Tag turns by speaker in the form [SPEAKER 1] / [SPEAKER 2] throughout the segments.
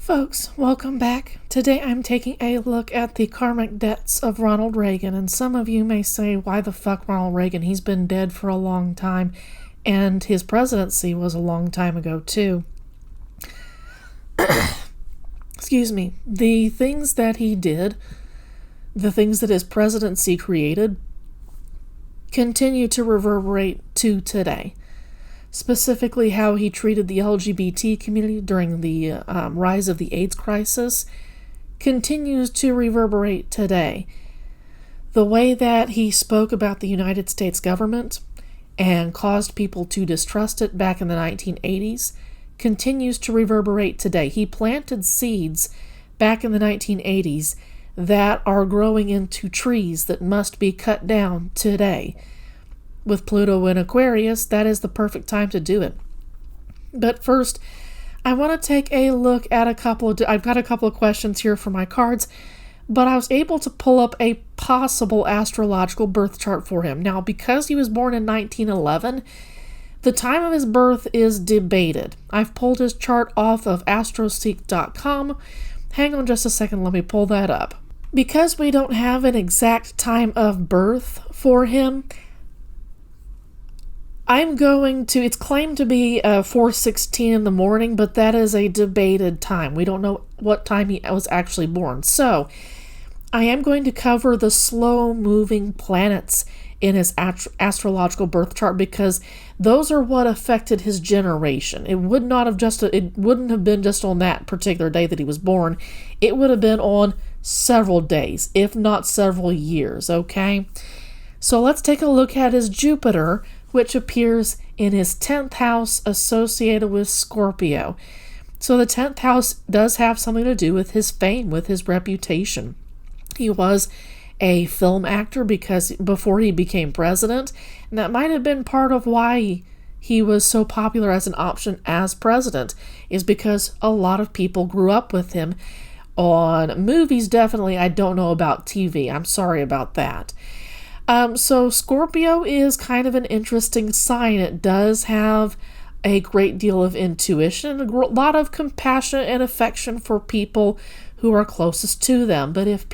[SPEAKER 1] Folks, welcome back. Today I'm taking a look at the karmic debts of Ronald Reagan, and some of you may say, why the fuck Ronald Reagan? He's been dead for a long time, and his presidency was a long time ago too. Excuse me. The things that he did, the things that his presidency created, continue to reverberate to today. Specifically how he treated the LGBT community during the rise of the AIDS crisis continues to reverberate today. The way that he spoke about the United States government and caused people to distrust it back in the 1980s continues to reverberate today. He planted seeds back in the 1980s that are growing into trees that must be cut down today. With Pluto in Aquarius, that is the perfect time to do it. But first, I want to take a look at I've got a couple of questions here for my cards, but I was able to pull up a possible astrological birth chart for him. Now, because he was born in 1911, the time of his birth is debated. I've pulled his chart off of astroseek.com. Hang on just a second, let me pull that up. Because we don't have an exact time of birth for him, it's claimed to be 4:16 in the morning, but that is a debated time. We don't know what time he was actually born. So, I am going to cover the slow-moving planets in his astrological birth chart because those are what affected his generation. It wouldn't have been just on that particular day that he was born. It would have been on several days, if not several years, okay? So, let's take a look at his Jupiter, which appears in his 10th house associated with Scorpio. So the 10th house does have something to do with his fame, with his reputation. He was a film actor before he became president, and that might have been part of why he was so popular as an option as president, is because a lot of people grew up with him on movies. Definitely, I don't know about TV. I'm sorry about that. So Scorpio is kind of an interesting sign. It does have a great deal of intuition, a lot of compassion and affection for people who are closest to them. But if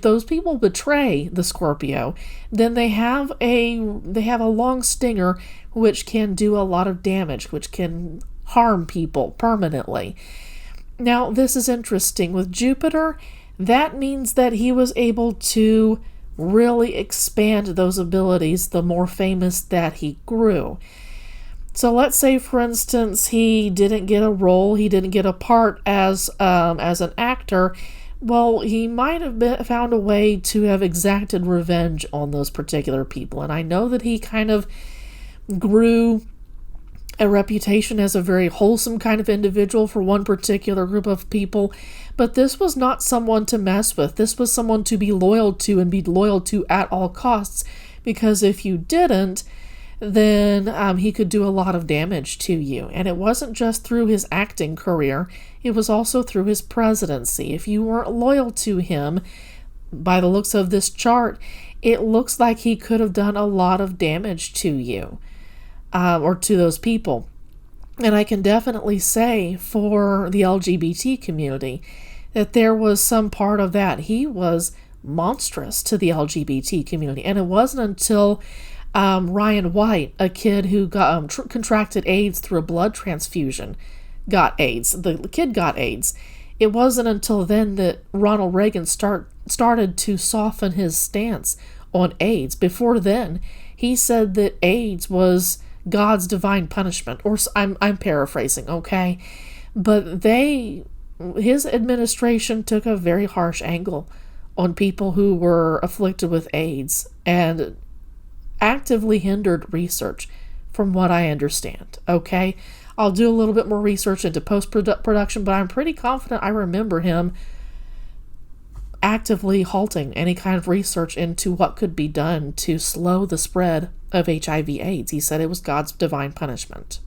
[SPEAKER 1] those people betray the Scorpio, then they have a long stinger which can do a lot of damage, which can harm people permanently. Now, this is interesting. With Jupiter, that means that he was able to really expand those abilities the more famous that he grew. So let's say, for instance, he didn't get a role, he didn't get a part as an actor. Well, he might have found a way to have exacted revenge on those particular people. And I know that he kind of grew a reputation as a very wholesome kind of individual for one particular group of people, but this was not someone to mess with. This was someone to be loyal to and be loyal to at all costs, because if you didn't, then he could do a lot of damage to you. And it wasn't just through his acting career, it was also through his presidency. If you weren't loyal to him, by the looks of this chart, it looks like he could have done a lot of damage to you. Or to those people. And I can definitely say for the LGBT community that there was some part of that. He was monstrous to the LGBT community. And it wasn't until Ryan White, a kid who got contracted AIDS through a blood transfusion, got AIDS. The kid got AIDS. It wasn't until then that Ronald Reagan started to soften his stance on AIDS. Before then, he said that AIDS was God's divine punishment, or I'm paraphrasing, okay? But his administration took a very harsh angle on people who were afflicted with AIDS and actively hindered research, from what I understand, okay? I'll do a little bit more research into post-production, but I'm pretty confident I remember him actively halting any kind of research into what could be done to slow the spread of HIV/AIDS. He said it was God's divine punishment.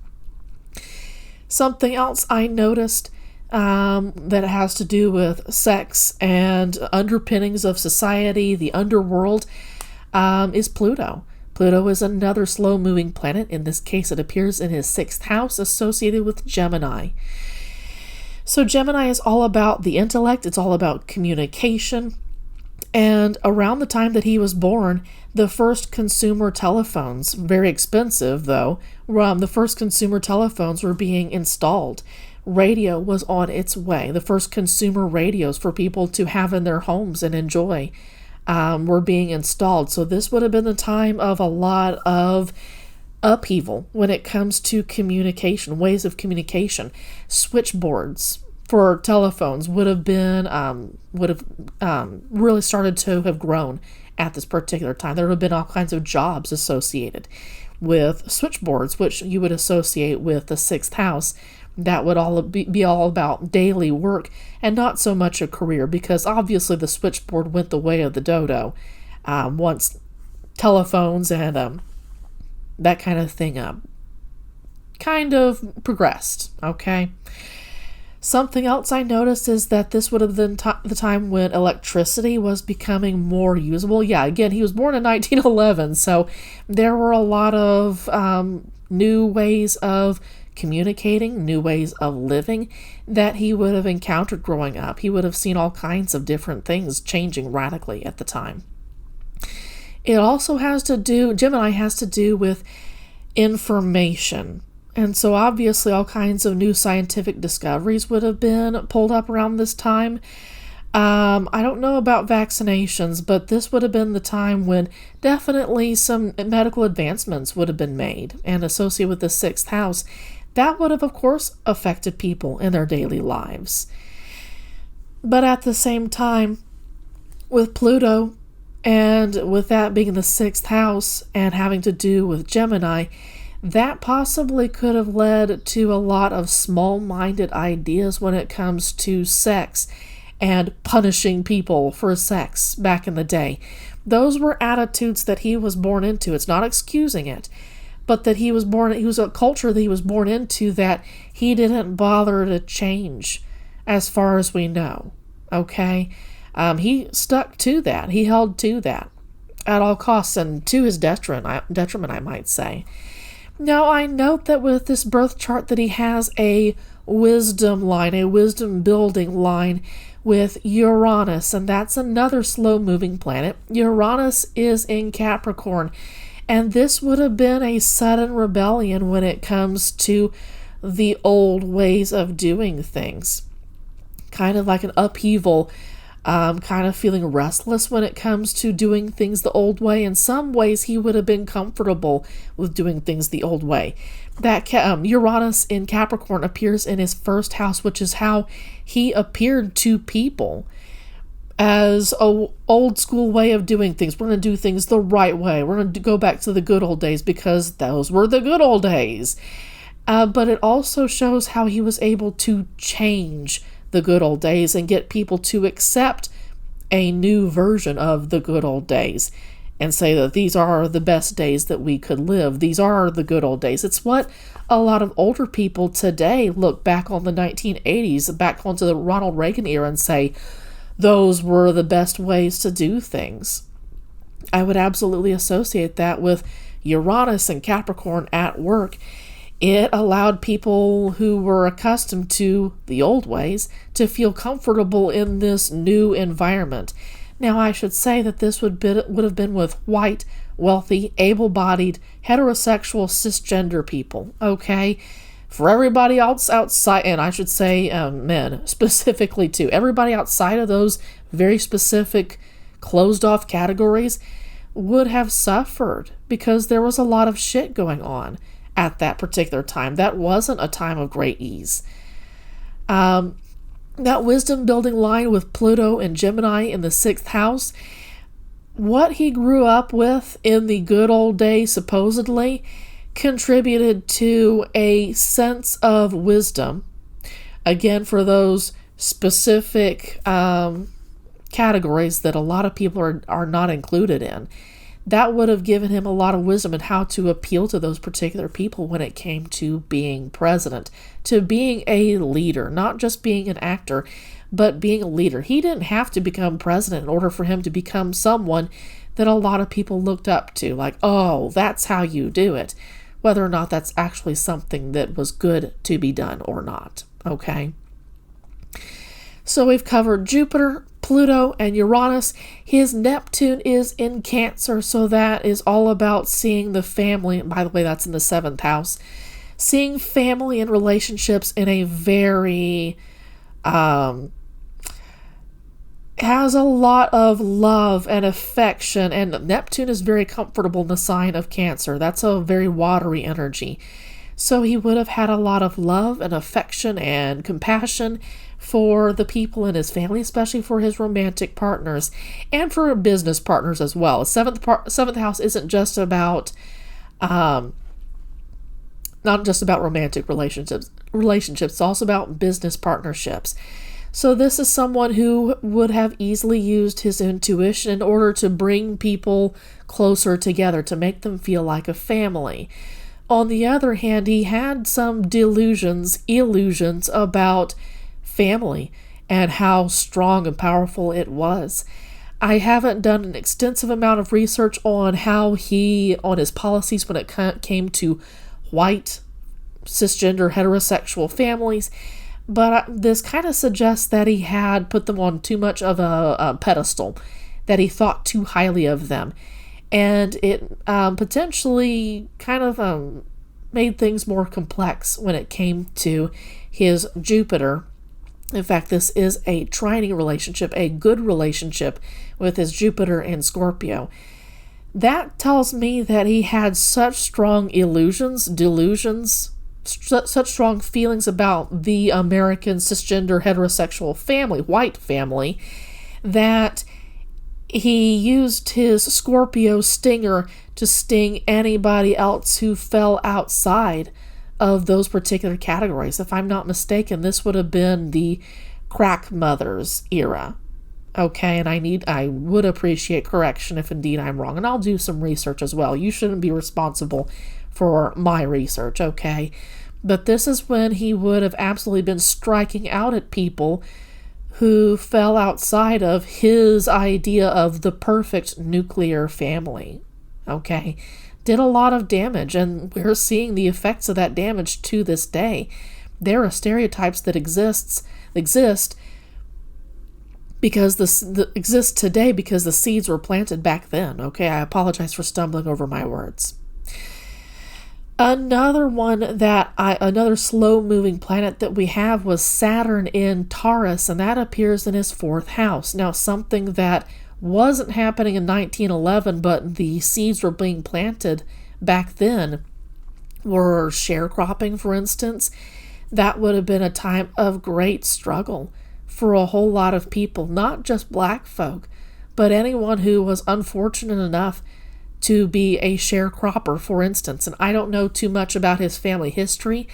[SPEAKER 1] Something else I noticed that has to do with sex and underpinnings of society, the underworld, is Pluto. Pluto is another slow-moving planet. In this case, it appears in his 6th house associated with Gemini. So Gemini is all about the intellect. It's all about communication. And around the time that he was born, the first consumer telephones, very expensive though, the first consumer telephones were being installed. Radio was on its way. The first consumer radios for people to have in their homes and enjoy were being installed. So this would have been the time of a lot of upheaval when it comes to communication, ways of communication. Switchboards for telephones would have really started to have grown at this particular time. There would have been all kinds of jobs associated with switchboards, which you would associate with the sixth house. That would all be all about daily work and not so much a career, because obviously the switchboard went the way of the dodo once telephones and that kind of thing kind of progressed, okay? Something else I noticed is that this would have been the time when electricity was becoming more usable. Yeah, again, he was born in 1911, so there were a lot of new ways of communicating, new ways of living that he would have encountered growing up. He would have seen all kinds of different things changing radically at the time. It also Gemini has to do with information. And so obviously all kinds of new scientific discoveries would have been pulled up around this time. I don't know about vaccinations, but this would have been the time when definitely some medical advancements would have been made and associated with the sixth house. That would have, of course, affected people in their daily lives. But at the same time, with Pluto and with that being the sixth house and having to do with Gemini, that possibly could have led to a lot of small-minded ideas when it comes to sex and punishing people for sex back in the day. Those were attitudes that he was born into. It's not excusing it, but that he was a culture that he was born into that he didn't bother to change as far as we know, okay? He stuck to that. He held to that at all costs and to his detriment, I might say. Now, I note that with this birth chart that he has a wisdom line, a wisdom building line with Uranus, and that's another slow-moving planet. Uranus is in Capricorn, and this would have been a sudden rebellion when it comes to the old ways of doing things. Kind of like an upheaval, kind of feeling restless when it comes to doing things the old way. In some ways, he would have been comfortable with doing things the old way. That Uranus in Capricorn appears in his first house, which is how he appeared to people as a old school way of doing things. We're going to do things the right way. We're going to go back to the good old days because those were the good old days. But it also shows how he was able to change the good old days and get people to accept a new version of the good old days and say that these are the best days that we could live. These are the good old days. It's what a lot of older people today look back on the 1980s, back onto the Ronald Reagan era and say, those were the best ways to do things. I would absolutely associate that with Uranus and Capricorn at work. It allowed people who were accustomed to the old ways to feel comfortable in this new environment. Now, I should say that this would have been with white, wealthy, able-bodied, heterosexual, cisgender people, okay? For everybody else outside, and I should say men specifically too, everybody outside of those very specific closed-off categories would have suffered because there was a lot of shit going on at that particular time. That wasn't a time of great ease. That wisdom building line with Pluto and Gemini in the sixth house, what he grew up with in the good old days supposedly contributed to a sense of wisdom. Again, for those specific categories that a lot of people are not included in. That would have given him a lot of wisdom in how to appeal to those particular people when it came to being president, to being a leader, not just being an actor, but being a leader. He didn't have to become president in order for him to become someone that a lot of people looked up to, like, oh, that's how you do it, whether or not that's actually something that was good to be done or not, okay? So we've covered Jupiter, Pluto, and Uranus. His Neptune is in Cancer, so that is all about seeing the family. By the way, that's in the 7th house. Seeing family and relationships in a very has a lot of love and affection, and Neptune is very comfortable in the sign of Cancer. That's a very watery energy. So he would have had a lot of love and affection and compassion for the people in his family, especially for his romantic partners and for business partners as well. Seventh house isn't just about not just about romantic relationships. It's also about business partnerships. So this is someone who would have easily used his intuition in order to bring people closer together, to make them feel like a family. On the other hand, he had some illusions about family and how strong and powerful it was. I haven't done an extensive amount of research on on his policies when it came to white, cisgender, heterosexual families, but this kind of suggests that he had put them on too much of a pedestal, that he thought too highly of them, and it potentially kind of made things more complex when it came to his Jupiter. In fact, this is a trining relationship, a good relationship with his Jupiter and Scorpio. That tells me that he had such strong delusions, such strong feelings about the American cisgender heterosexual family, white family, that he used his Scorpio stinger to sting anybody else who fell outside of those particular categories. If I'm not mistaken, this would have been the crack mothers era. Okay, and I would appreciate correction if indeed I'm wrong, and I'll do some research as well. You shouldn't be responsible for my research, okay? But this is when he would have absolutely been striking out at people who fell outside of his idea of the perfect nuclear family, okay? Did a lot of damage, and we're seeing the effects of that damage to this day. There are stereotypes that exist today because the seeds were planted back then. Okay, I apologize for stumbling over my words. Another slow-moving planet that we have was Saturn in Taurus, and that appears in his 4th house. Now, something that wasn't happening in 1911, but the seeds were being planted back then, were sharecropping, for instance. That would have been a time of great struggle for a whole lot of people, not just black folk, but anyone who was unfortunate enough to be a sharecropper, for instance. And I don't know too much about his family history,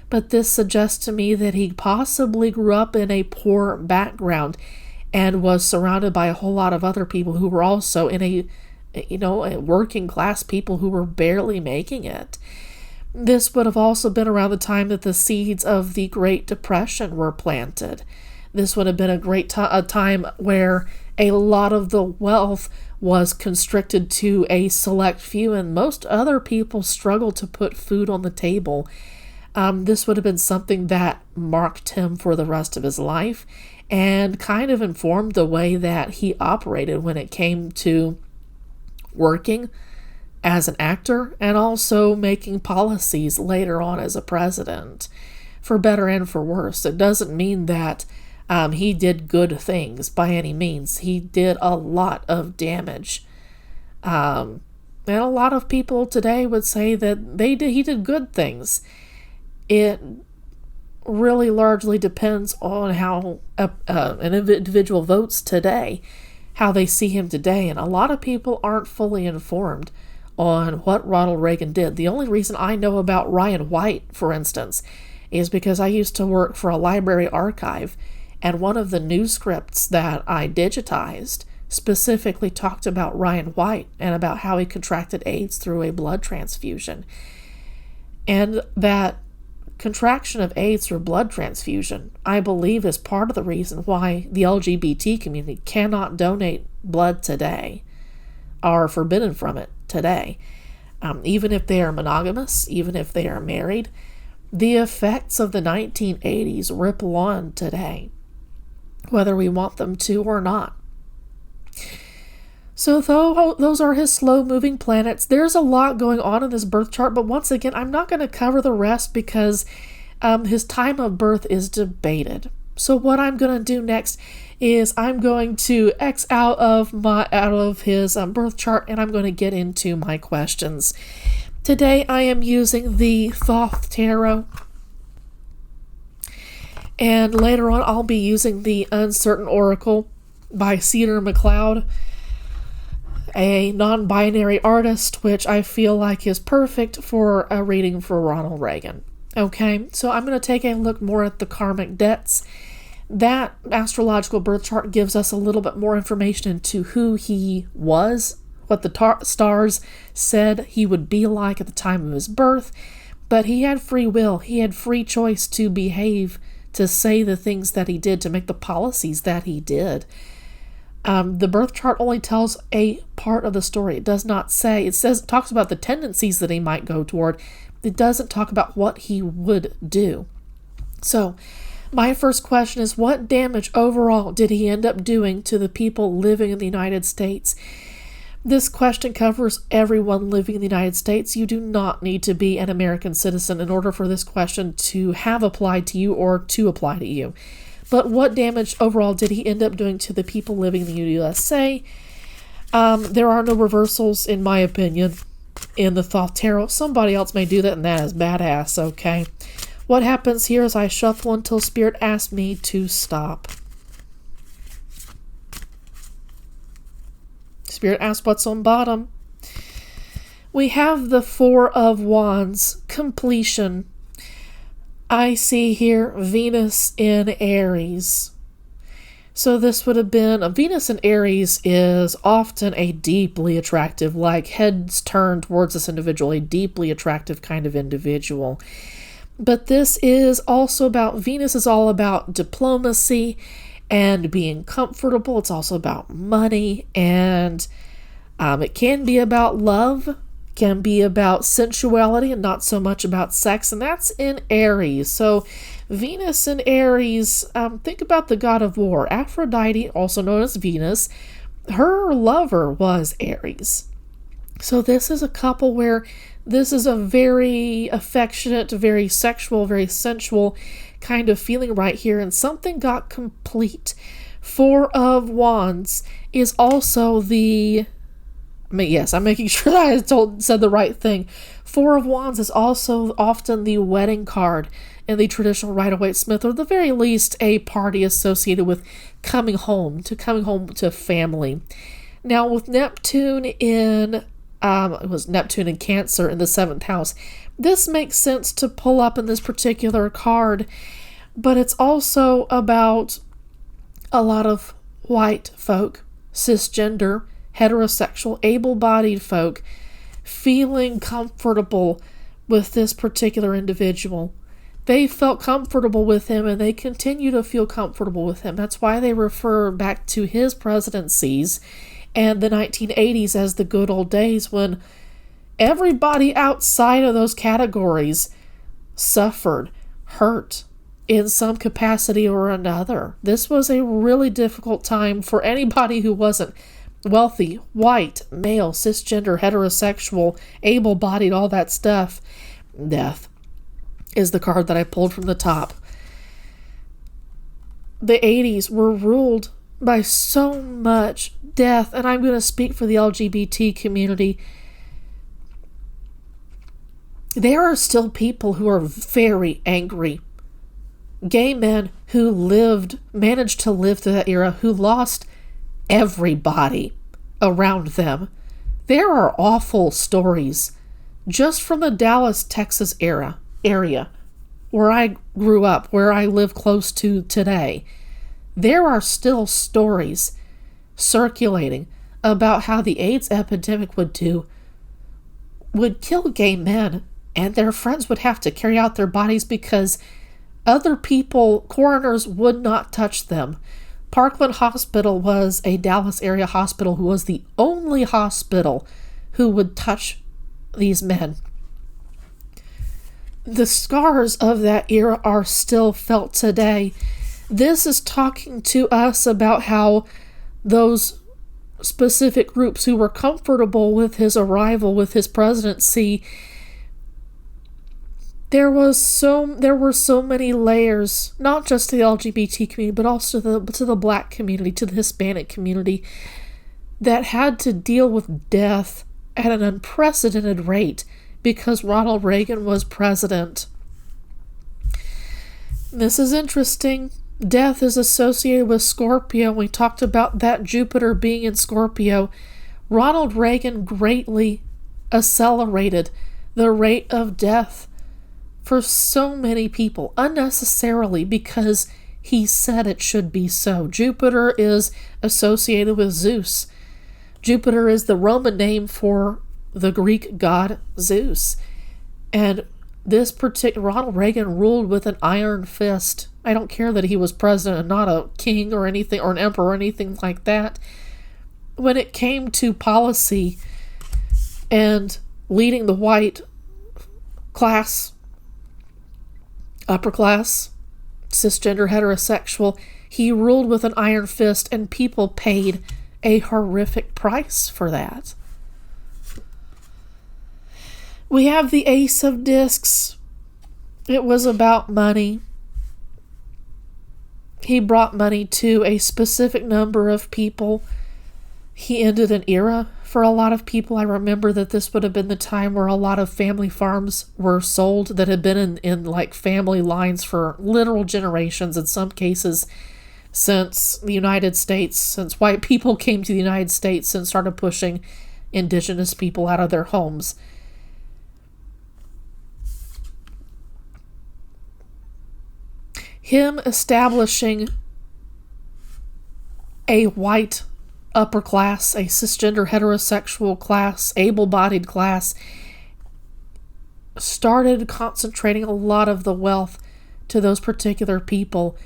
[SPEAKER 1] but this suggests to me that he possibly grew up in a poor background and was surrounded by a whole lot of other people who were also in a working class people who were barely making it. This would have also been around the time that the seeds of the Great Depression were planted. This would have been a time where a lot of the wealth was constricted to a select few, and most other people struggled to put food on the table. This would have been something that marked him for the rest of his life and kind of informed the way that he operated when it came to working as an actor and also making policies later on as a president, for better and for worse. It doesn't mean that he did good things by any means. He did a lot of damage. And a lot of people today would say that he did good things. It really largely depends on how an individual votes today, how they see him today. And a lot of people aren't fully informed on what Ronald Reagan did. The only reason I know about Ryan White, for instance, is because I used to work for a library archive, and one of the news scripts that I digitized specifically talked about Ryan White and about how he contracted AIDS through a blood transfusion. And that contraction of AIDS through blood transfusion, I believe, is part of the reason why the LGBT community cannot donate blood today, are forbidden from it today. Even if they are monogamous, even if they are married, the effects of the 1980s ripple on today. whether we want them to or not. So those are his slow-moving planets. There's a lot going on in this birth chart, but once again, I'm not going to cover the rest because his time of birth is debated. So what I'm going to do next is I'm going to X out of his birth chart, and I'm going to get into my questions. Today I am using the Thoth Tarot, and later on I'll be using the Uncertain Oracle by Cedar McLeod, a non-binary artist, which I feel like is perfect for a reading for Ronald Reagan. Okay, so I'm going to take a look more at the karmic debts. That astrological birth chart gives us a little bit more information into who he was, what the stars said he would be like at the time of his birth, but he had free will. He had free choice to behave, to say the things that he did, to make the policies that he did. The birth chart only tells a part of the story. It does not say, it talks about the tendencies that he might go toward. It doesn't talk about what he would do. So, my first question is, what damage overall did he end up doing to the people living in the United States? This question covers everyone living in the United States. You do not need to be an American citizen in order for this question to have applied to you or to apply to you. But what damage overall did he end up doing to the people living in the USA? There are no reversals, in my opinion, in the Thoth Tarot. Somebody else may do that, and that is badass, okay? What happens here is I shuffle until Spirit asks me to stop. Spirit asks what's on bottom. We have the Four of Wands, completion. I see here Venus in Aries. So this would have been, Venus in Aries is often a deeply attractive, like heads turned towards this individual, a deeply attractive kind of individual. But this is also about, Venus is all about diplomacy and being comfortable. It's also about money, and it can be about love, can be about sensuality, and not so much about sex, and that's in Aries. So Venus in Aries, think about the god of war, Aphrodite, also known as Venus. Her lover was Aries. So this is a couple where this is a very affectionate, very sexual, very sensual kind of feeling right here, and something got complete. Four of Wands is also the, yes, I'm making sure that I said the right thing. Four of Wands is also often the wedding card in the traditional Rider-Waite-Smith, or at the very least a party associated with coming home to family. Now with Neptune in it was Neptune in Cancer in the 7th house. This makes sense to pull up in this particular card, but it's also about a lot of white folk, cisgender, heterosexual, able-bodied folk feeling comfortable with this particular individual. They felt comfortable with him, and they continue to feel comfortable with him. That's why they refer back to his presidencies and the 1980s as the good old days, when everybody outside of those categories suffered, hurt in some capacity or another. This was a really difficult time for anybody who wasn't wealthy, white, male, cisgender, heterosexual, able-bodied, all that stuff. Death is the card that I pulled from the top. The 80s were ruled by so much death, and I'm going to speak for the LGBT community. There are still people who are very angry. Gay men who managed to live through that era, who lost everybody around them. There are awful stories just from the Dallas, Texas area where I grew up, where I live close to today. There are still stories circulating about how the AIDS epidemic would kill gay men, and their friends would have to carry out their bodies because other people, coroners, would not touch them. Parkland Hospital was a Dallas area hospital who was the only hospital who would touch these men. The scars of that era are still felt today. This is talking to us about how those specific groups who were comfortable with his arrival, with his presidency, there were so many layers, not just to the LGBT community, but also to the Black community, to the Hispanic community, that had to deal with death at an unprecedented rate because Ronald Reagan was president. This is interesting. Death is associated with Scorpio. We talked about that Jupiter being in Scorpio. Ronald Reagan greatly accelerated the rate of death for so many people, unnecessarily, because he said it should be so. Jupiter is associated with Zeus. Jupiter is the Roman name for the Greek god Zeus. And this particular Ronald Reagan ruled with an iron fist. I don't care that he was president and not a king or anything, or an emperor or anything like that. When it came to policy and leading the white class, upper class, cisgender, heterosexual, he ruled with an iron fist, and people paid a horrific price for that. We have the Ace of Discs. It was about money. He brought money to a specific number of people. He ended an era for a lot of people. I remember that this would have been the time where a lot of family farms were sold that had been in like family lines for literal generations, in some cases since the United States, since white people came to the United States and started pushing indigenous people out of their homes. Him establishing a white upper class, a cisgender heterosexual class, able-bodied class, started concentrating a lot of the wealth to those particular people.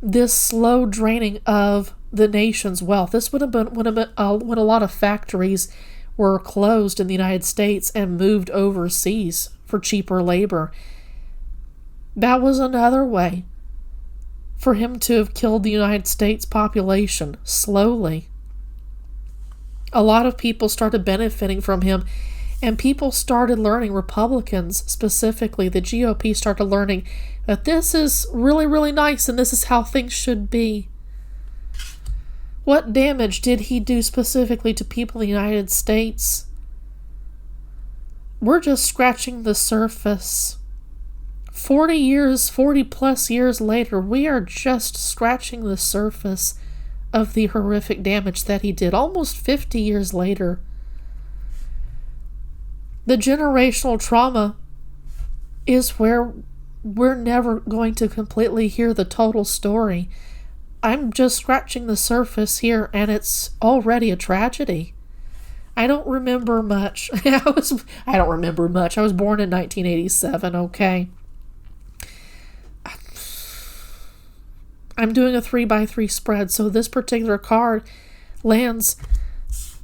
[SPEAKER 1] This slow draining of the nation's wealth. This would have been when a lot of factories were closed in the United States and moved overseas for cheaper labor. That was another way for him to have killed the United States population slowly. A lot of people started benefiting from him, and people started learning, Republicans specifically, the GOP started learning that this is really, really nice and this is how things should be. What damage did he do specifically to people in the United States? We're just scratching the surface. 40 plus years later, we are just scratching the surface of the horrific damage that he did. Almost 50 years later. The generational trauma is where we're never going to completely hear the total story. I'm just scratching the surface here, and it's already a tragedy. I don't remember much. I don't remember much. I was born in 1987, okay? I'm doing a 3x3 spread, so this particular card lands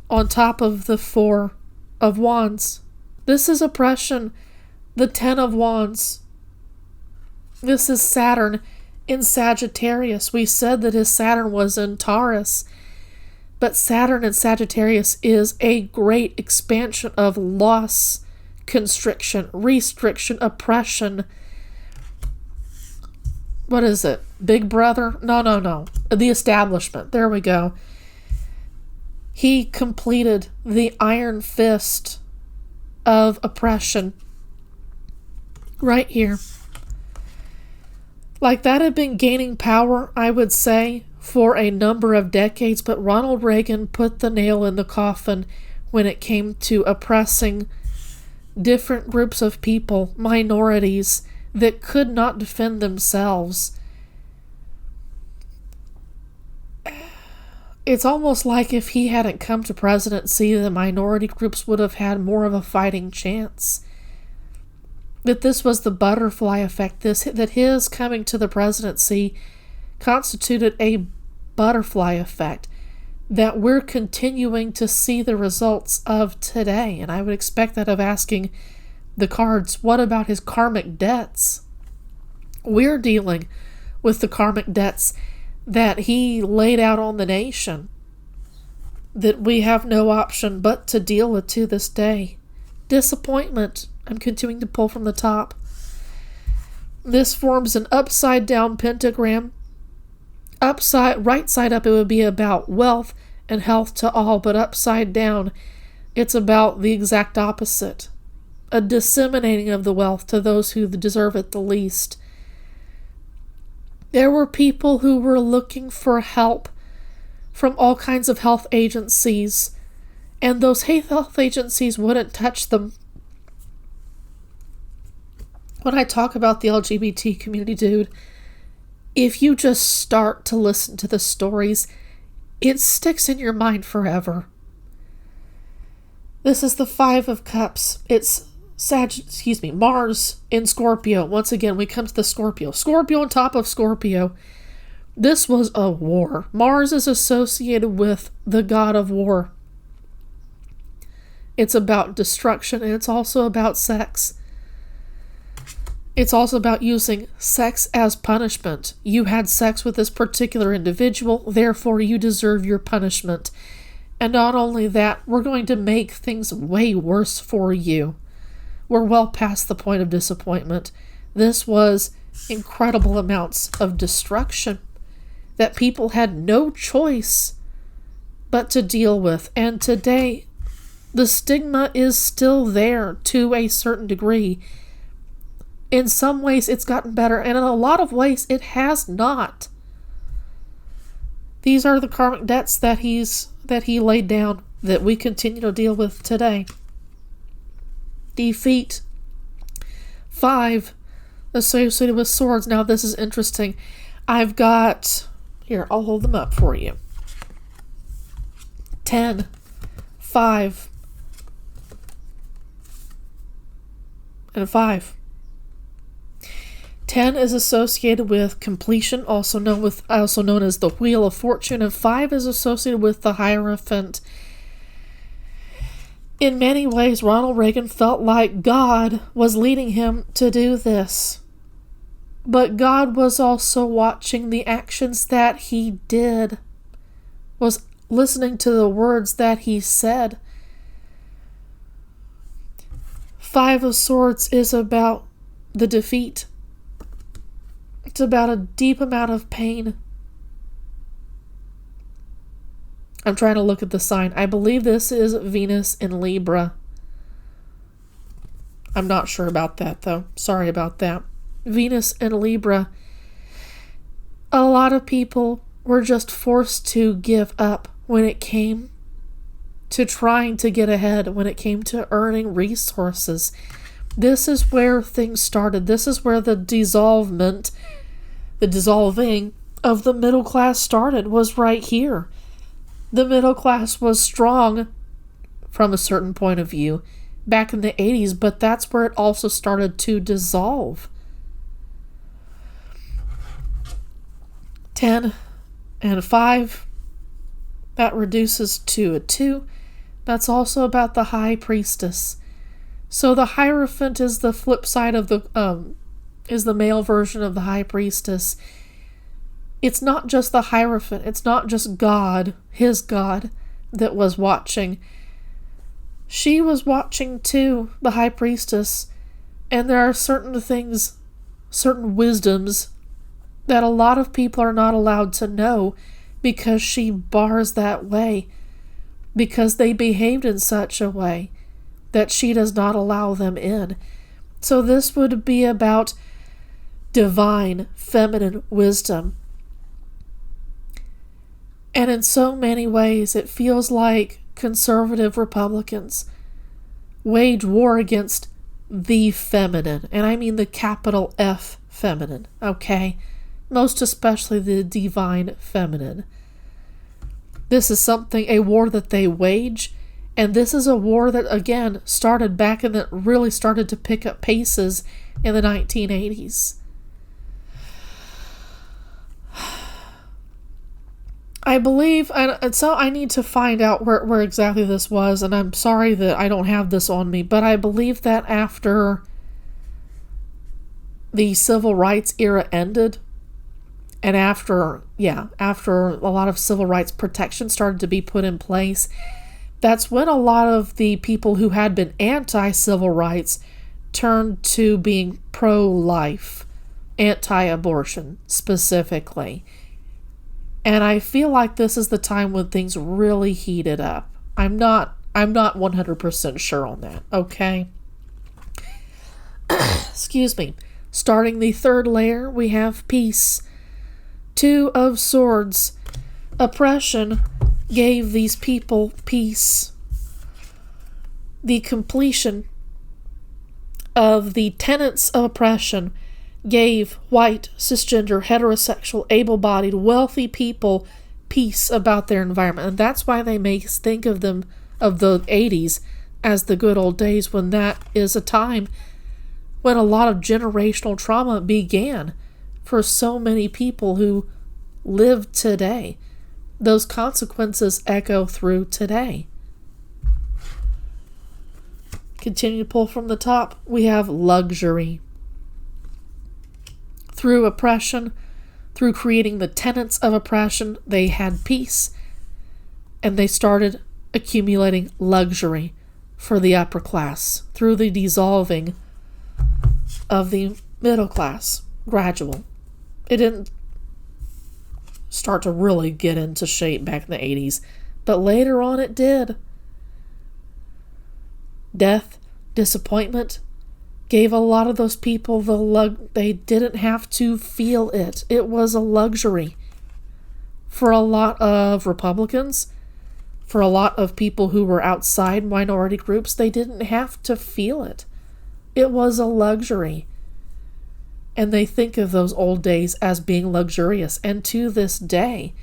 [SPEAKER 1] on top of the 4 of Wands. This is oppression. The 10 of Wands. This is Saturn in Sagittarius. We said that his Saturn was in Taurus, but Saturn in Sagittarius is a great expansion of loss, constriction, restriction, oppression. What is it? Big Brother? No. The establishment. There we go. He completed the iron fist of oppression right here. Like, that had been gaining power, I would say, for a number of decades, but Ronald Reagan put the nail in the coffin when it came to oppressing different groups of people, minorities, that could not defend themselves. It's almost like if he hadn't come to presidency, the minority groups would have had more of a fighting chance. That this was the butterfly effect, that his coming to the presidency constituted a butterfly effect that we're continuing to see the results of today. And I would expect that of asking the cards, what about his karmic debts? We're dealing with the karmic debts that he laid out on the nation that we have no option but to deal with to this day. Disappointment. I'm continuing to pull from the top. This forms an upside down pentagram. Right side up, it would be about wealth and health to all, but upside down, it's about the exact opposite. A disseminating of the wealth to those who deserve it the least. There were people who were looking for help from all kinds of health agencies, and those health agencies wouldn't touch them. When I talk about the LGBT community, dude, if you just start to listen to the stories, it sticks in your mind forever. This is the Five of Cups. It's Mars in Scorpio. Once again, we come to the Scorpio. Scorpio on top of Scorpio. This was a war. Mars is associated with the god of war. It's about destruction, and it's also about sex. It's also about using sex as punishment. You had sex with this particular individual, therefore you deserve your punishment. And not only that, we're going to make things way worse for you. We're well past the point of disappointment. This was incredible amounts of destruction that people had no choice but to deal with. And today, the stigma is still there to a certain degree. In some ways, it's gotten better, and in a lot of ways, it has not. These are the karmic debts that he laid down that we continue to deal with today. Defeat. 5, associated with swords. Now, this is interesting. I've got... Here, I'll hold them up for you. 10, 5, and 5. 10 is associated with completion, also known as the Wheel of Fortune, and 5 is associated with the Hierophant. In many ways, Ronald Reagan felt like God was leading him to do this. But God was also watching the actions that he did, was listening to the words that he said. 5 of Swords is about the defeat. It's about a deep amount of pain. I'm trying to look at the sign. I believe this is Venus in Libra. I'm not sure about that, though. Sorry about that. Venus in Libra. A lot of people were just forced to give up when it came to trying to get ahead, when it came to earning resources. This is where things started. This is where the dissolving of the middle class started, was right here. The middle class was strong from a certain point of view back in the 80s, but that's where it also started to dissolve. 10 and 5, that reduces to a 2. That's also about the High Priestess. So the Hierophant is the flip side of is the male version of the High Priestess. It's not just the Hierophant. It's not just God, his God, that was watching. She was watching too, the High Priestess. And there are certain things, certain wisdoms, that a lot of people are not allowed to know because she bars that way. Because they behaved in such a way that she does not allow them in. So this would be about divine, feminine wisdom. And in so many ways, it feels like conservative Republicans wage war against the feminine. And I mean the capital F feminine, okay? Most especially the divine feminine. This is a war that they wage. And this is a war that, again, started back and that really started to pick up paces in the 1980s. I believe, and so I need to find out where exactly this was, and I'm sorry that I don't have this on me, but I believe that after the civil rights era ended, And after a lot of civil rights protection started to be put in place, that's when a lot of the people who had been anti-civil rights turned to being pro-life, anti-abortion specifically. And I feel like this is the time when things really heated up. I'm not 100% sure on that, okay? Excuse me. Starting the third layer, we have peace. 2 of Swords. Oppression gave these people peace. The completion of the tenets of oppression gave white, cisgender, heterosexual, able-bodied, wealthy people peace about their environment. And that's why they make us think of them, of the 80s, as the good old days, when that is a time when a lot of generational trauma began for so many people who live today. Those consequences echo through today. Continue to pull from the top. We have luxury. Through oppression, through creating the tenets of oppression, they had peace, and they started accumulating luxury for the upper class through the dissolving of the middle class. Gradual. It didn't start to really get into shape back in the 80s, but later on it did. Death, disappointment, gave a lot of those people they didn't have to feel it. It was a luxury. For a lot of Republicans, for a lot of people who were outside minority groups, they didn't have to feel it. It was a luxury. And they think of those old days as being luxurious. And to this day,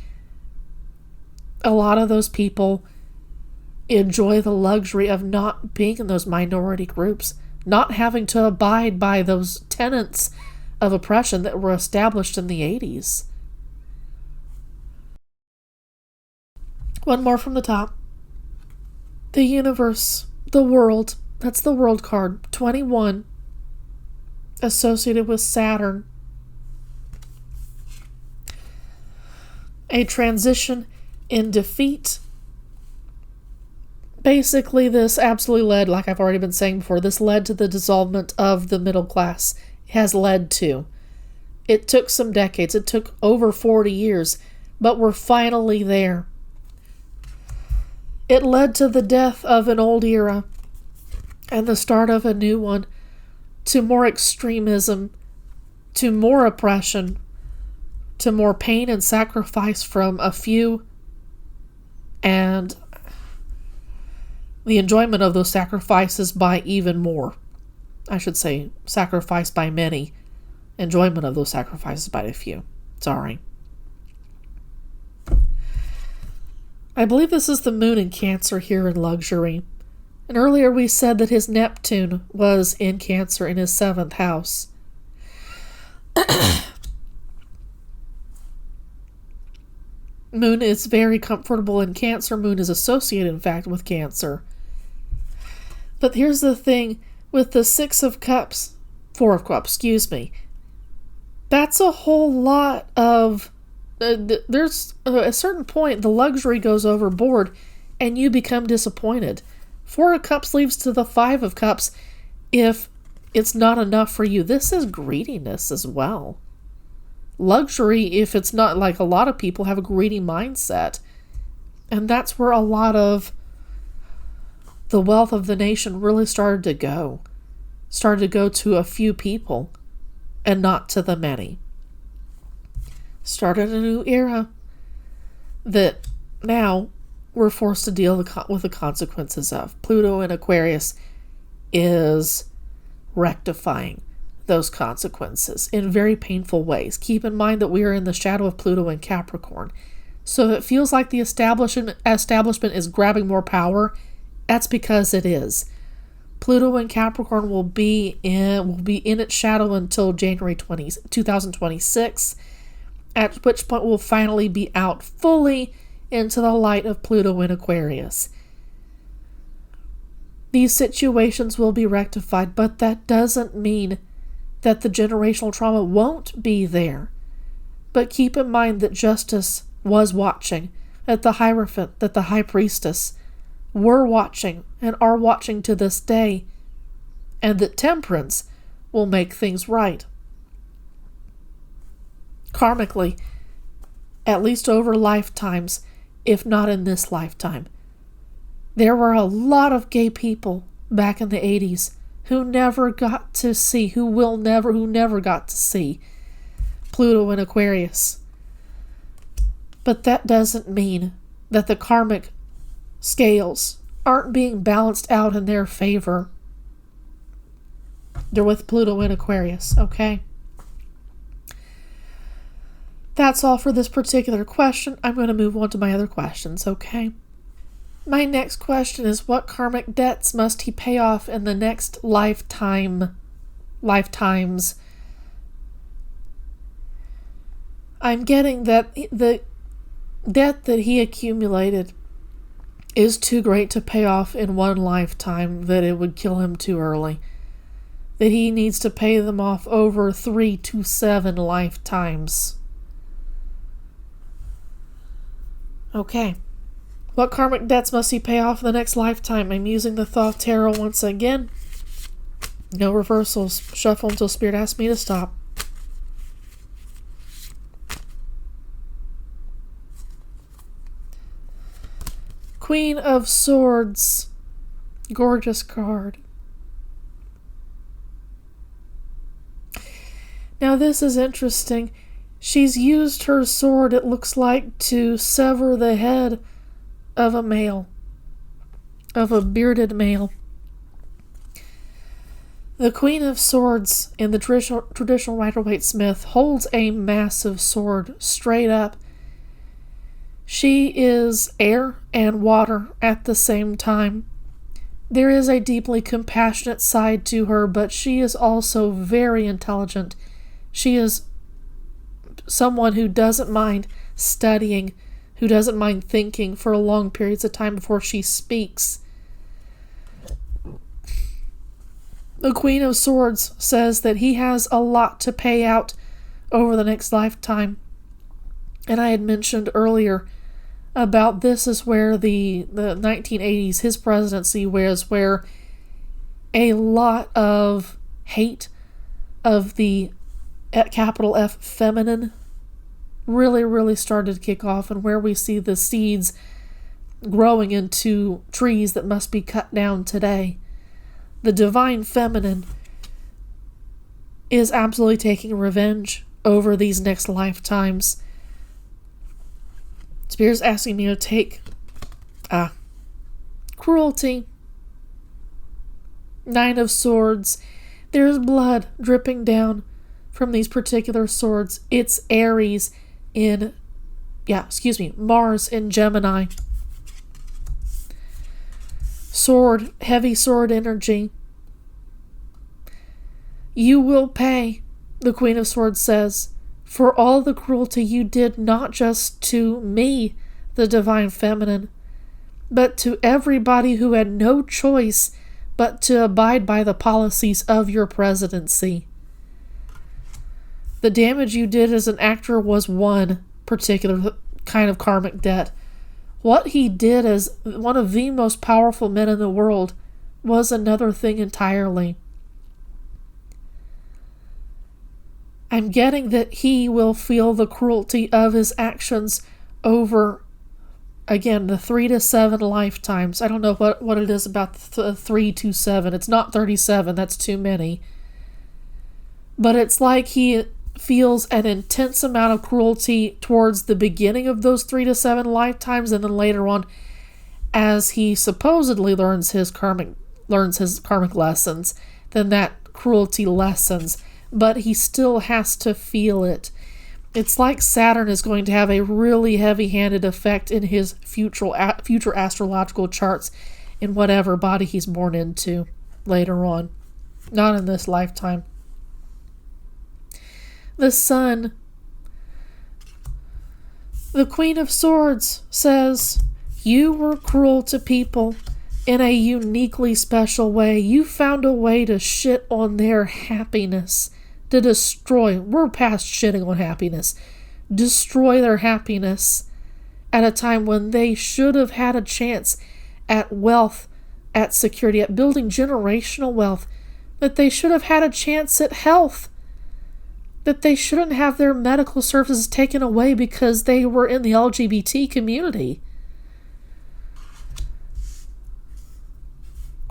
[SPEAKER 1] a lot of those people enjoy the luxury of not being in those minority groups, not having to abide by those tenets of oppression that were established in the 80s. One more from the top. The universe, the world, that's the world card, 21, associated with Saturn. A transition in defeat. Basically, this absolutely led, like I've already been saying before, this led to the dissolvement of the middle class. It has led to. It took some decades. It took over 40 years, but we're finally there. It led to the death of an old era and the start of a new one, to more extremism, to more oppression, to more pain and sacrifice from a few, and the enjoyment of those sacrifices by even more. I should say sacrificed by many, enjoyment of those sacrifices by a few. Sorry. I believe this is the moon in Cancer here in luxury. And earlier we said that his Neptune was in Cancer in his 7th house. Moon is very comfortable in Cancer. Moon is associated, in fact, with Cancer. But here's the thing with the 4 of Cups, excuse me. That's a whole lot of... there's a certain point the luxury goes overboard and you become disappointed. 4 of Cups leads to the 5 of Cups if it's not enough for you. This is greediness as well. Luxury, if it's not, like a lot of people have a greedy mindset. And that's where a lot of the wealth of the nation really started to go. Started to go to a few people and not to the many. Started a new era that now we're forced to deal with the consequences of. Pluto in Aquarius is rectifying those consequences in very painful ways. Keep in mind that we are in the shadow of Pluto in Capricorn. So if it feels like the establishment is grabbing more power, that's because it is. Pluto in Capricorn will be in its shadow until January 2026, at which point we'll finally be out fully into the light of Pluto in Aquarius. These situations will be rectified, but that doesn't mean that the generational trauma won't be there. But keep in mind that justice was watching, that the Hierophant, that the High Priestess were watching and are watching to this day, and that temperance will make things right. Karmically, at least over lifetimes, if not in this lifetime. There were a lot of gay people back in the 80s who never got to see, who never got to see Pluto in Aquarius. But that doesn't mean that the karmic scales aren't being balanced out in their favor. They're with Pluto in Aquarius, okay? That's all for this particular question. I'm going to move on to my other questions, okay? My next question is, what karmic debts must he pay off in the next lifetimes? I'm getting that the debt that he accumulated is too great to pay off in one lifetime, that it would kill him too early. That he needs to pay them off over 3 to 7 lifetimes. Okay. What karmic debts must he pay off in the next lifetime? I'm using the Thoth Tarot once again. No reversals. Shuffle until Spirit asks me to stop. Queen of Swords. Gorgeous card. Now this is interesting. She's used her sword, it looks like, to sever the head of a male. Of a bearded male. The Queen of Swords in the traditional Rider-Waite-Smith holds a massive sword straight up. She is air and water at the same time. There is a deeply compassionate side to her, but she is also very intelligent. She is someone who doesn't mind studying, who doesn't mind thinking for long periods of time before she speaks. The Queen of Swords says that he has a lot to pay out over the next lifetime. And I had mentioned earlier about this is where the 1980s, his presidency, was where a lot of hate of the capital F feminine really started to kick off, and where we see the seeds growing into trees that must be cut down today. The divine feminine is absolutely taking revenge over these next lifetimes. Spirit's asking me to take cruelty. 9 of Swords. There's blood dripping down from these particular swords. It's Aries in, Mars in Gemini. Sword, heavy sword energy. You will pay, the Queen of Swords says, for all the cruelty you did, not just to me, the divine feminine, but to everybody who had no choice but to abide by the policies of your presidency. The damage you did as an actor was one particular kind of karmic debt. What he did as one of the most powerful men in the world was another thing entirely. I'm getting that he will feel the cruelty of his actions over, again, the 3 to 7 lifetimes. I don't know what it is about the 3 to 7. It's not 37. That's too many. But it's like he feels an intense amount of cruelty towards the beginning of those 3 to 7 lifetimes, and then later on, as he supposedly learns his karmic lessons, then that cruelty lessens. But he still has to feel it. It's like Saturn is going to have a really heavy-handed effect in his future astrological charts in whatever body he's born into later on. Not in this lifetime. The Sun. The Queen of Swords says, you were cruel to people in a uniquely special way. You found a way to shit on their happiness, to destroy. We're past shitting on happiness. destroy their happiness at a time when they should have had a chance at wealth, at security, at building generational wealth, that they should have had a chance at health, that they shouldn't have their medical services taken away because they were in the LGBT community.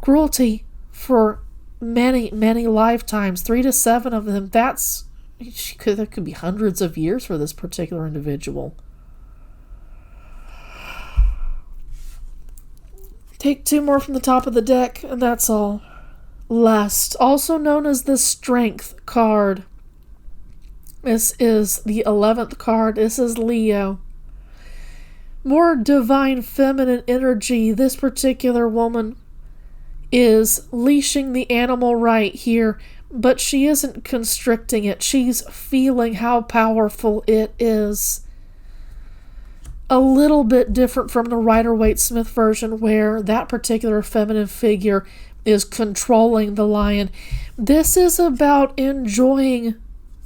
[SPEAKER 1] Cruelty for many, many lifetimes, 3 to 7 of them. That could be hundreds of years for this particular individual. Take 2 more from the top of the deck, and that's all. Lust, also known as the Strength card. This is the 11th card. This is Leo. More divine feminine energy. This particular woman is leashing the animal right here, but she isn't constricting it. She's feeling how powerful it is. A little bit different from the Rider-Waite-Smith version, where that particular feminine figure is controlling the lion. This is about enjoying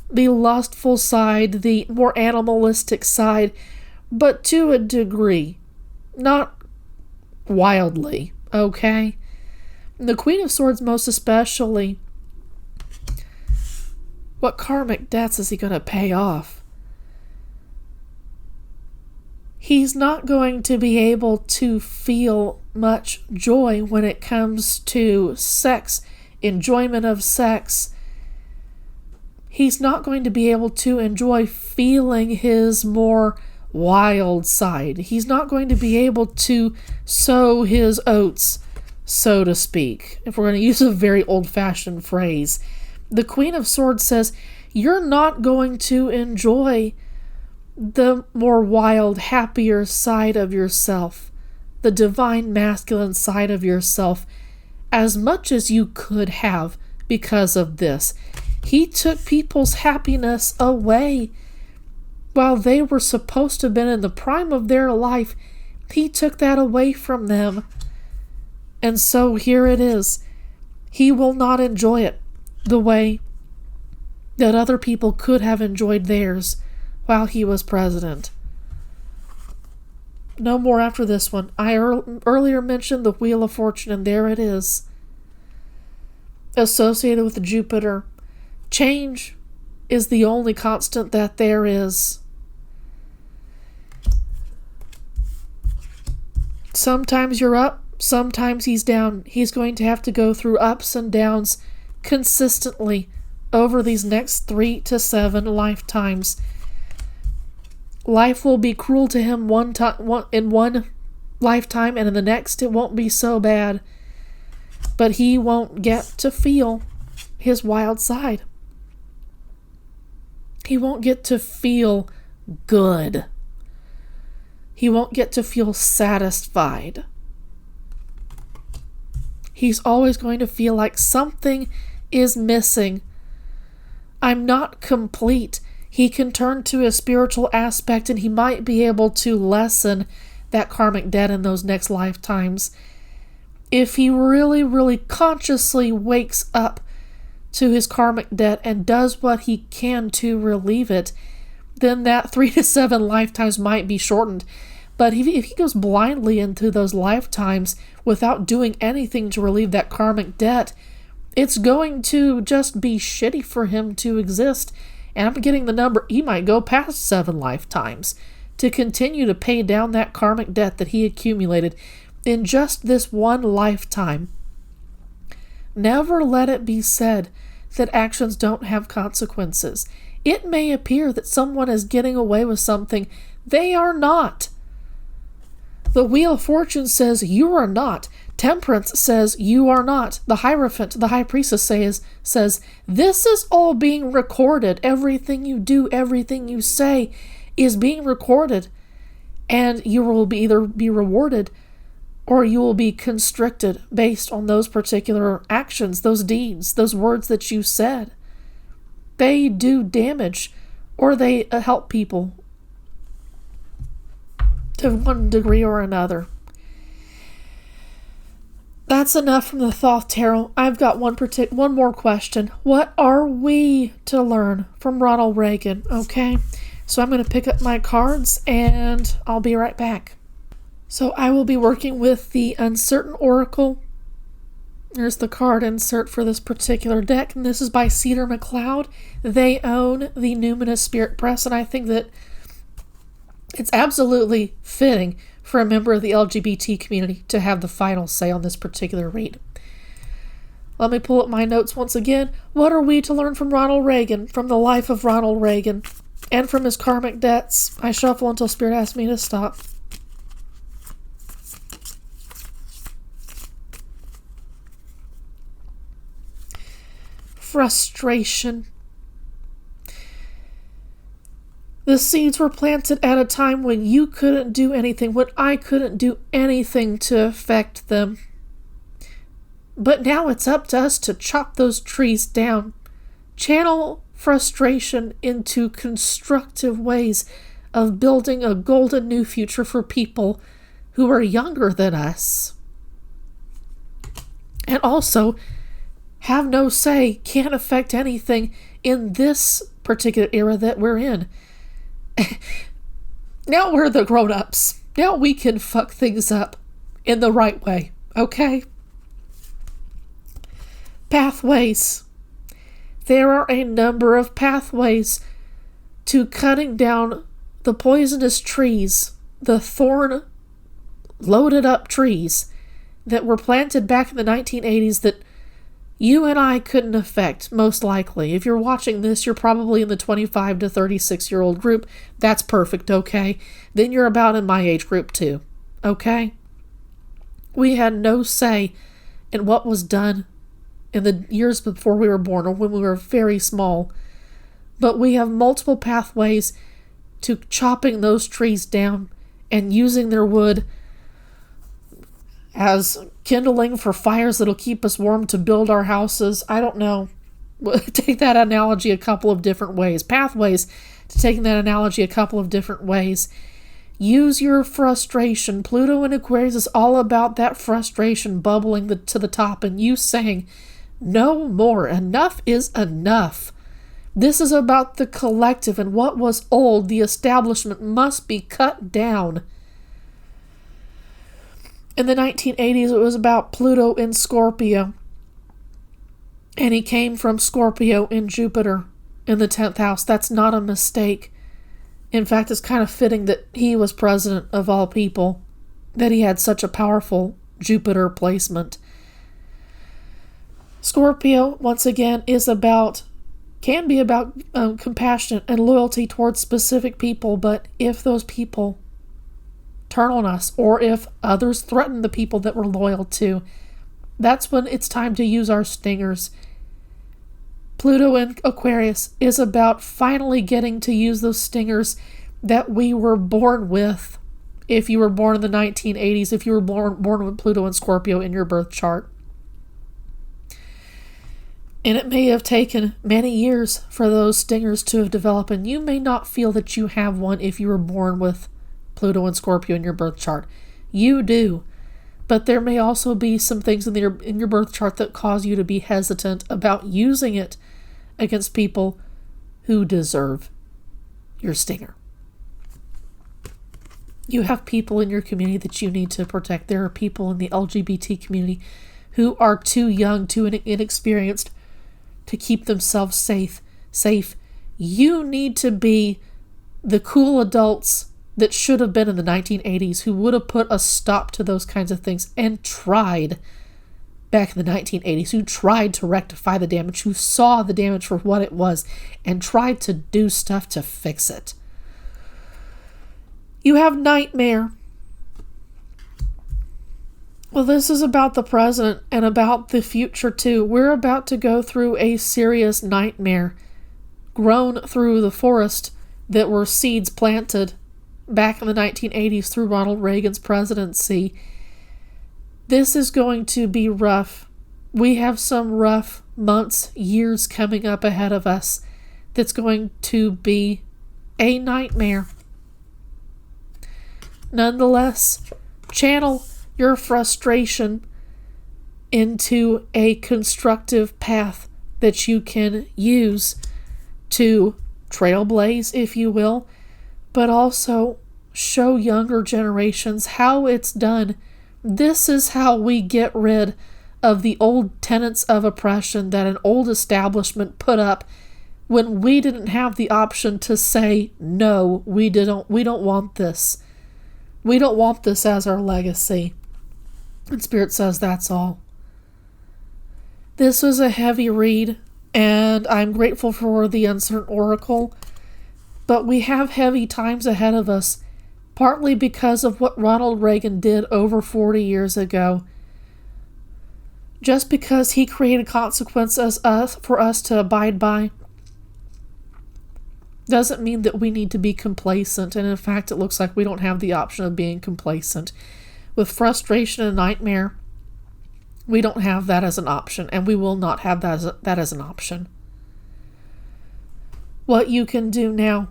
[SPEAKER 1] the lustful side, the more animalistic side, but to a degree, not wildly, okay? The Queen of Swords most especially. What karmic debts is he going to pay off? He's not going to be able to feel much joy when it comes to sex, enjoyment of sex. He's not going to be able to enjoy feeling his more wild side. He's not going to be able to sow his oats, so to speak, if we're going to use a very old-fashioned phrase. The Queen of Swords says, you're not going to enjoy the more wild, happier side of yourself, the divine masculine side of yourself, as much as you could have because of this. He took people's happiness away while they were supposed to have been in the prime of their life. He took that away from them. And so here it is. He will not enjoy it the way that other people could have enjoyed theirs while he was president. No more after this one. I earlier mentioned the Wheel of Fortune, and there it is. Associated with Jupiter. Change is the only constant that there is. Sometimes you're up, sometimes he's down. He's going to have to go through ups and downs consistently over these next 3 to 7 lifetimes. Life will be cruel to him in one lifetime, and in the next it won't be so bad. But he won't get to feel his wild side. He won't get to feel good. He won't get to feel satisfied. He's always going to feel like something is missing. I'm not complete. He can turn to a spiritual aspect, and he might be able to lessen that karmic debt in those next lifetimes. If he really, really consciously wakes up to his karmic debt and does what he can to relieve it, then that 3 to 7 lifetimes might be shortened. But if he goes blindly into those lifetimes without doing anything to relieve that karmic debt, it's going to just be shitty for him to exist. And I'm getting the number, he might go past 7 lifetimes to continue to pay down that karmic debt that he accumulated in just this one lifetime. Never let it be said that actions don't have consequences. It may appear that someone is getting away with something. They are not. The Wheel of Fortune says you are not. Temperance says you are not. The Hierophant, the High Priestess, says this is all being recorded. Everything you do, everything you say is being recorded. And you will either be rewarded or you will be constricted based on those particular actions, those deeds, those words that you said. They do damage or they help people to one degree or another. That's enough from the Thoth Tarot. I've got one more question. What are we to learn from Ronald Reagan? Okay, So I'm going to pick up my cards and I'll be right back. So I will be working with the Uncertain Oracle. There's the card insert for this particular deck, and this is by Cedar McLeod. They own the Numinous Spirit Press, and I think that it's absolutely fitting for a member of the LGBT community to have the final say on this particular read. Let me pull up my notes once again. What are we to learn from Ronald Reagan, from the life of Ronald Reagan, and from his karmic debts? I shuffle until Spirit asks me to stop. Frustration. The seeds were planted at a time when you couldn't do anything, when I couldn't do anything to affect them. But now it's up to us to chop those trees down. Channel frustration into constructive ways of building a golden new future for people who are younger than us. And also, have no say, can't affect anything in this particular era that we're in. Now we're the grown-ups. Now we can fuck things up in the right way, okay? Pathways. There are a number of pathways to cutting down the poisonous trees, the thorn-loaded up trees that were planted back in the 1980s that you and I couldn't affect, most likely. If you're watching this, you're probably in the 25 to 36-year-old group. That's perfect, okay? Then you're about in my age group too, okay? We had no say in what was done in the years before we were born or when we were very small. But we have multiple pathways to chopping those trees down and using their wood as kindling for fires that'll keep us warm to build our houses. I don't know. Take that analogy a couple of different ways. Pathways to taking that analogy a couple of different ways. Use your frustration. Pluto in Aquarius is all about that frustration bubbling to the top and you saying, no more. Enough is enough. This is about the collective, and what was old, the establishment, must be cut down. In the 1980s, it was about Pluto in Scorpio. And he came from Scorpio in Jupiter in the 10th house. That's not a mistake. In fact, it's kind of fitting that he was president of all people, that he had such a powerful Jupiter placement. Scorpio, once again, can be about compassion and loyalty towards specific people, but if those people turn on us, or if others threaten the people that we're loyal to, that's when it's time to use our stingers. Pluto in Aquarius is about finally getting to use those stingers that we were born with. If you were born in the 1980s, if you were born with Pluto and Scorpio in your birth chart. And it may have taken many years for those stingers to have developed, and you may not feel that you have one if you were born with Pluto and Scorpio in your birth chart. You do. But there may also be some things in your birth chart that cause you to be hesitant about using it against people who deserve your stinger. You have people in your community that you need to protect. There are people in the LGBT community who are too young, too inexperienced to keep themselves safe. You need to be the cool adults that should have been in the 1980s, who would have put a stop to those kinds of things and tried back in the 1980s, who tried to rectify the damage, who saw the damage for what it was and tried to do stuff to fix it. You have Nightmare. Well, this is about the present and about the future too. We're about to go through a serious nightmare grown through the forest that were seeds planted back in the 1980s through Ronald Reagan's presidency. This is going to be rough. We have some rough months, years coming up ahead of us that's going to be a nightmare. Nonetheless, channel your frustration into a constructive path that you can use to trailblaze, if you will, but also show younger generations how it's done. This is how we get rid of the old tenets of oppression that an old establishment put up when we didn't have the option to say, no, we don't want this. We don't want this as our legacy. And Spirit says that's all. This was a heavy read, and I'm grateful for the Uncertain Oracle, but we have heavy times ahead of us, partly because of what Ronald Reagan did over 40 years ago. Just because he created consequences for us to abide by doesn't mean that we need to be complacent, and in fact it looks like we don't have the option of being complacent. With frustration and nightmare, we don't have that as an option, and we will not have that as an option. What you can do now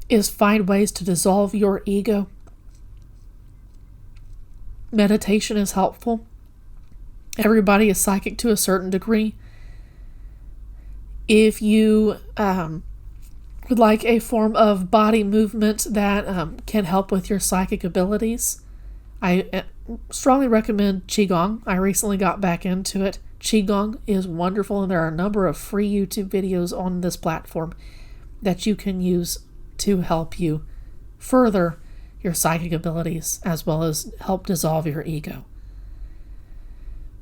[SPEAKER 1] is find ways to dissolve your ego. Meditation is helpful. Everybody is psychic to a certain degree. If you would like a form of body movement that can help with your psychic abilities, I strongly recommend Qigong. I recently got back into it. Qigong is wonderful, and there are a number of free YouTube videos on this platform that you can use to help you further your psychic abilities as well as help dissolve your ego.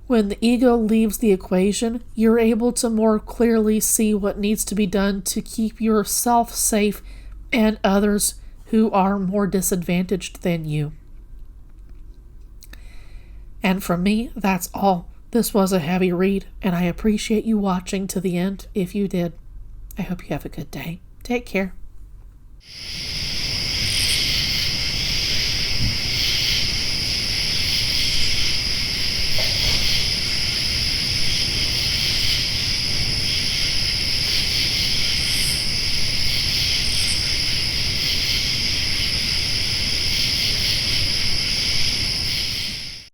[SPEAKER 1] When the ego leaves the equation, you're able to more clearly see what needs to be done to keep yourself safe and others who are more disadvantaged than you. And from me, that's all. This was a heavy read, and I appreciate you watching to the end if you did. I hope you have a good day. Take care.